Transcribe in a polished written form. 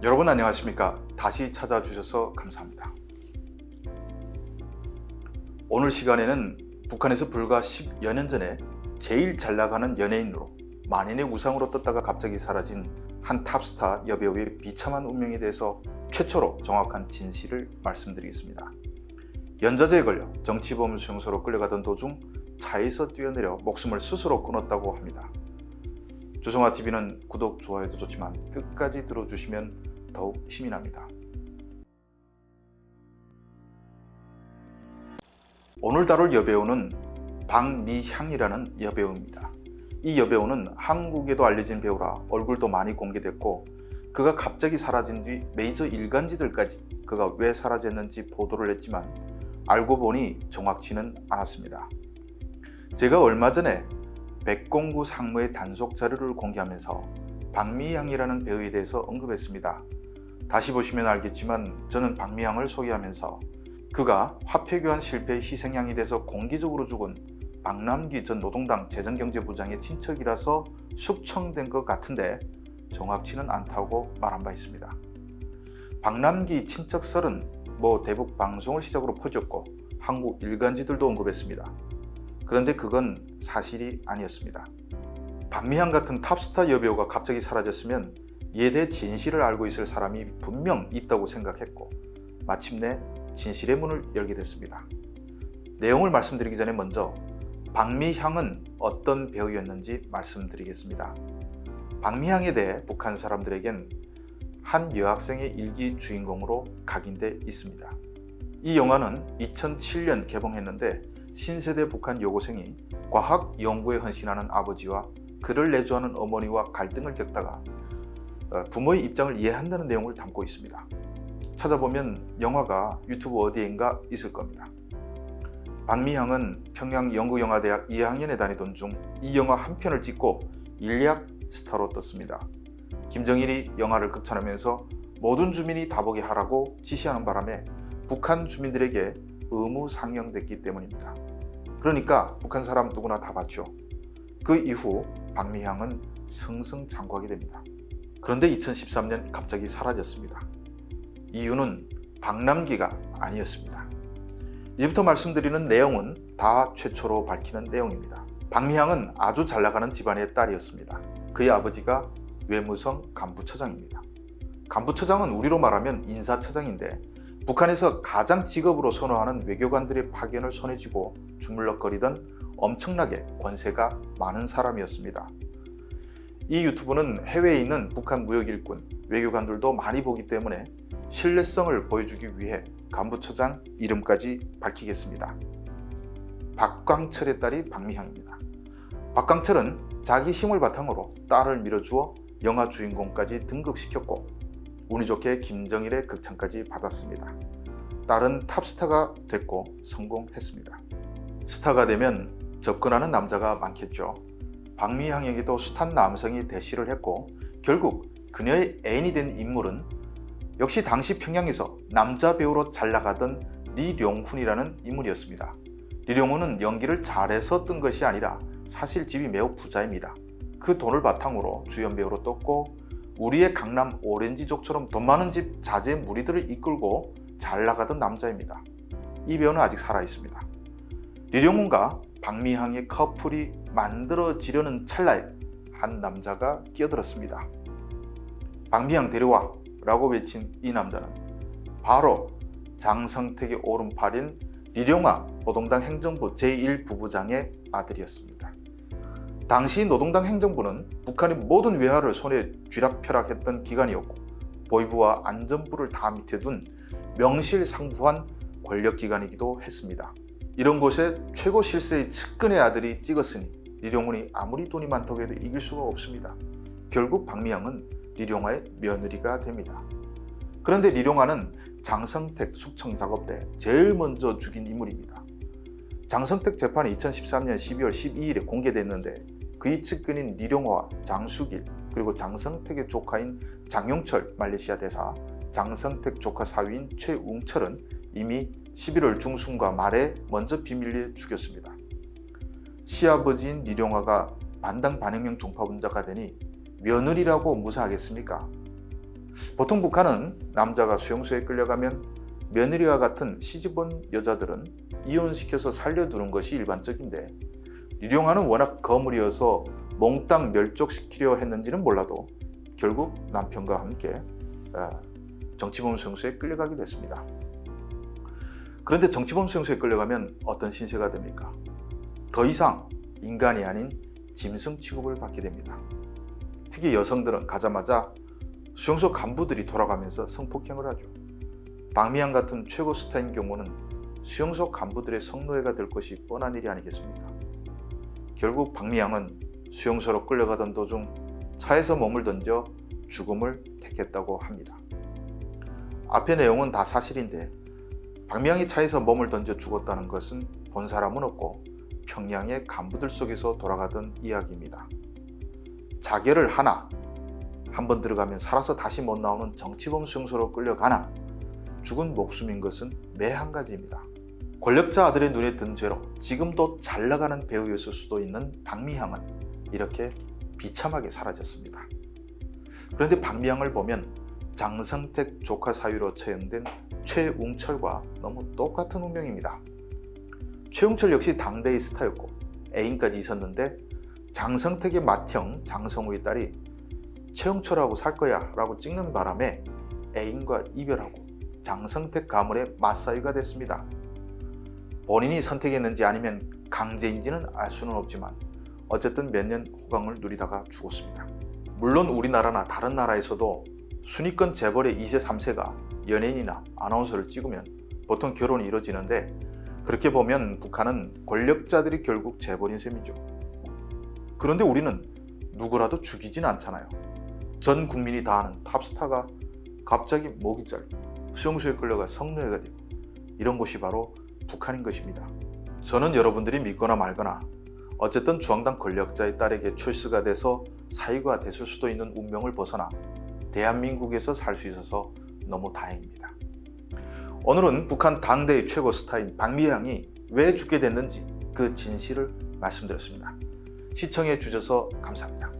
여러분 안녕하십니까? 다시 찾아주셔서 감사합니다. 오늘 시간에는 북한에서 불과 10여 년 전에 제일 잘 나가는 연예인으로 만인의 우상으로 떴다가 갑자기 사라진 한 탑스타 여배우의 비참한 운명에 대해서 최초로 정확한 진실을 말씀드리겠습니다. 연좌제에 걸려 정치범 수용소로 끌려가던 도중 차에서 뛰어내려 목숨을 스스로 끊었다고 합니다. 주성아TV는 구독, 좋아요도 좋지만 끝까지 들어주시면 더욱 힘이 납니다. 오늘 다룰 여배우는 박미향이라는 여배우입니다. 이 여배우는 한국에도 알려진 배우라 얼굴도 많이 공개됐고, 그가 갑자기 사라진 뒤 메이저 일간지들까지 그가 왜 사라졌는지 보도를 했지만 알고 보니 정확치는 않았습니다. 제가 얼마 전에 백공구 상무의 단속 자료를 공개하면서 박미향이라는 배우에 대해서 언급했습니다. 다시 보시면 알겠지만 저는 박미향을 소개하면서 그가 화폐교환 실패의 희생양이 돼서 공개적으로 죽은 박남기 전 노동당 재정경제부장의 친척이라서 숙청된 것 같은데 정확치는 않다고 말한 바 있습니다. 박남기 친척설은 대북 방송을 시작으로 퍼졌고 한국 일간지들도 언급했습니다. 그런데 그건 사실이 아니었습니다. 박미향 같은 탑스타 여배우가 갑자기 사라졌으면 이에 대해 진실을 알고 있을 사람이 분명 있다고 생각했고, 마침내 진실의 문을 열게 됐습니다. 내용을 말씀드리기 전에 먼저 박미향은 어떤 배우였는지 말씀드리겠습니다. 박미향에 대해 북한 사람들에겐 한 여학생의 일기 주인공으로 각인돼 있습니다. 이 영화는 2007년 개봉했는데 신세대 북한 여고생이 과학 연구에 헌신하는 아버지와 그를 내조하는 어머니와 갈등을 겪다가 부모의 입장을 이해한다는 내용을 담고 있습니다. 찾아보면 영화가 유튜브 어디엔가 있을 겁니다. 박미향은 평양연구영화대학 2학년에 다니던 중 이 영화 한 편을 찍고 일약 스타로 떴습니다. 김정일이 영화를 극찬하면서 모든 주민이 다 보게 하라고 지시하는 바람에 북한 주민들에게 의무 상영됐기 때문입니다. 그러니까 북한 사람 누구나 다 봤죠. 그 이후 박미향은 승승장구하게 됩니다. 그런데 2013년 갑자기 사라졌습니다. 이유는 박남기가 아니었습니다. 이제부터 말씀드리는 내용은 다 최초로 밝히는 내용입니다. 박미향은 아주 잘 나가는 집안의 딸이었습니다. 그의 아버지가 외무성 간부처장입니다. 간부처장은 우리로 말하면 인사처장인데 북한에서 가장 직업으로 선호하는 외교관들의 파견을 손에 쥐고 주물럭거리던 엄청나게 권세가 많은 사람이었습니다. 이 유튜브는 해외에 있는 북한 무역일꾼, 외교관들도 많이 보기 때문에 신뢰성을 보여주기 위해 간부처장 이름까지 밝히겠습니다. 박광철의 딸이 박미향입니다. 박광철은 자기 힘을 바탕으로 딸을 밀어주어 영화 주인공까지 등극시켰고 운이 좋게 김정일의 극찬까지 받았습니다. 딸은 탑스타가 됐고 성공했습니다. 스타가 되면 접근하는 남자가 많겠죠. 박미향에게도 숱한 남성이 대시를 했고 결국 그녀의 애인이 된 인물은 역시 당시 평양에서 남자 배우로 잘 나가던 리룡훈이라는 인물이었습니다. 리룡훈은 연기를 잘해서 뜬 것이 아니라 사실 집이 매우 부자입니다. 그 돈을 바탕으로 주연 배우로 떴고 우리의 강남 오렌지족처럼 돈 많은 집 자제 무리들을 이끌고 잘 나가던 남자입니다. 이 배우는 아직 살아있습니다. 리룡훈과 박미향의 커플이 만들어지려는 찰나에 한 남자가 끼어들었습니다. 박미향 데려와 라고 외친 이 남자는 바로 장성택의 오른팔인 리룡아 노동당 행정부 제1부부장의 아들이었습니다. 당시 노동당 행정부는 북한의 모든 외화를 손에 쥐락펴락했던 기관이었고 보위부와 안전부를 다 밑에 둔 명실상부한 권력기관이기도 했습니다. 이런 곳에 최고 실세의 측근의 아들이 찍었으니 리룡훈이 아무리 돈이 많다고 해도 이길 수가 없습니다. 결국 박미향은 리룡아의 며느리가 됩니다. 그런데 리룡아는 장성택 숙청 작업 때 제일 먼저 죽인 인물입니다. 장성택 재판이 2013년 12월 12일에 공개됐는데 그의 측근인 리룡아와 장수길 그리고 장성택의 조카인 장용철 말레이시아 대사, 장성택 조카 사위인 최웅철은 이미 11월 중순과 말에 먼저 비밀리에 죽였습니다. 시아버지인 리룡아가 반당 반혁명 종파분자가 되니 며느리라고 무사하겠습니까? 보통 북한은 남자가 수용소에 끌려가면 며느리와 같은 시집온 여자들은 이혼시켜서 살려두는 것이 일반적인데, 류룡한은 워낙 거물이어서 몽땅 멸족시키려 했는지는 몰라도 결국 남편과 함께 정치범 수용소에 끌려가게 됐습니다. 그런데 정치범 수용소에 끌려가면 어떤 신세가 됩니까? 더 이상 인간이 아닌 짐승 취급을 받게 됩니다. 특히 여성들은 가자마자 수용소 간부들이 돌아가면서 성폭행을 하죠. 박미양 같은 최고 스타인 경우는 수용소 간부들의 성노예가 될 것이 뻔한 일이 아니겠습니까? 결국 박미양은 수용소로 끌려가던 도중 차에서 몸을 던져 죽음을 택했다고 합니다. 앞의 내용은 다 사실인데, 박미양이 차에서 몸을 던져 죽었다는 것은 본 사람은 없고 평양의 간부들 속에서 돌아가던 이야기입니다. 자결을 하나, 한번 들어가면 살아서 다시 못 나오는 정치범 수용소로 끌려가나, 죽은 목숨인 것은 매 한 가지입니다. 권력자 아들의 눈에 든 죄로 지금도 잘 나가는 배우였을 수도 있는 박미향은 이렇게 비참하게 사라졌습니다. 그런데 박미향을 보면 장성택 조카 사유로 처형된 최웅철과 너무 똑같은 운명입니다. 최웅철 역시 당대의 스타였고 애인까지 있었는데, 장성택의 맏형 장성우의 딸이 최웅철하고 살 거야 라고 찍는 바람에 애인과 이별하고 장성택 가문의 맞사위가 됐습니다. 본인이 선택했는지 아니면 강제인지는 알 수는 없지만 어쨌든 몇 년 호강을 누리다가 죽었습니다. 물론 우리나라나 다른 나라에서도 순위권 재벌의 2세, 3세가 연예인이나 아나운서를 찍으면 보통 결혼이 이루어지는데, 그렇게 보면 북한은 권력자들이 결국 재벌인 셈이죠. 그런데 우리는 누구라도 죽이진 않잖아요. 전 국민이 다 아는 탑스타가 갑자기 목이 잘리고 수용소에 끌려가 성노예가 되고, 이런 곳이 바로 북한인 것입니다. 저는 여러분들이 믿거나 말거나 어쨌든 중앙당 권력자의 딸에게 출세가 돼서 사위가 됐을 수도 있는 운명을 벗어나 대한민국에서 살 수 있어서 너무 다행입니다. 오늘은 북한 당대의 최고 스타인 박미향이 왜 죽게 됐는지 그 진실을 말씀드렸습니다. 시청해 주셔서 감사합니다.